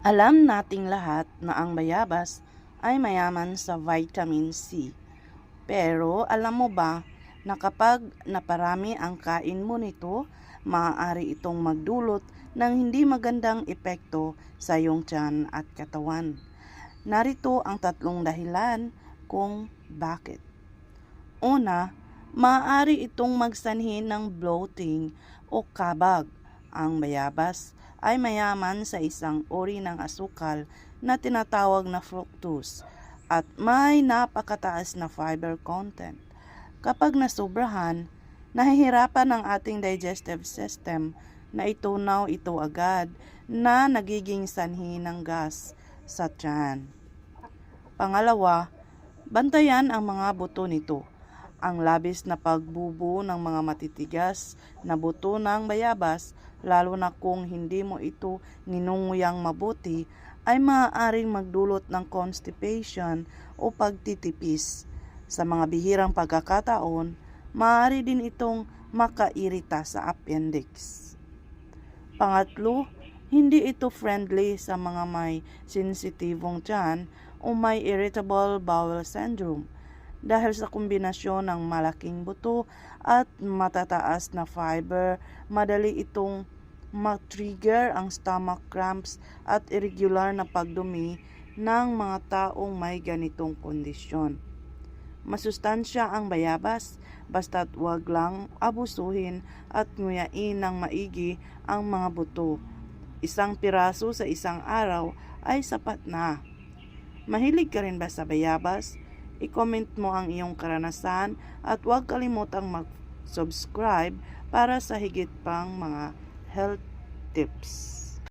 Alam nating lahat na ang bayabas ay mayaman sa vitamin C. Pero alam mo ba na kapag naparami ang kain mo nito, maaari itong magdulot ng hindi magandang epekto sa iyong tiyan at katawan. Narito ang tatlong dahilan kung bakit. Una, maaari itong magsanhi ng bloating o kabag. Ang bayabas ay mayaman sa isang uri ng asukal na tinatawag na fructose at may napakataas na fiber content. Kapag nasobrahan, nahihirapan ang ating digestive system na itunaw ito agad na nagiging sanhi ng gas sa tiyan. Pangalawa, bantayan ang mga buto nito. Ang labis na pagbubuo ng mga matitigas na buto ng bayabas, lalo na kung hindi mo ito ninunguyang mabuti, ay maaaring magdulot ng constipation o pagtitipis. Sa mga bihirang pagkakataon, maaari din itong makairita sa appendix. Pangatlo, hindi ito friendly sa mga may sensitibong tiyan o may irritable bowel syndrome dahil sa kombinasyon ng malaking buto at matataas na fiber, madali itong mag-trigger ang stomach cramps at irregular na pagdumi ng mga taong may ganitong kondisyon. Masustansya ang bayabas, basta't wag lang abusuhin at nguyain ng maigi ang mga buto. Isang piraso sa isang araw ay sapat na. Mahilig ka rin ba sa bayabas? I-comment mo ang iyong karanasan at huwag kalimutang mag-subscribe para sa higit pang mga health tips.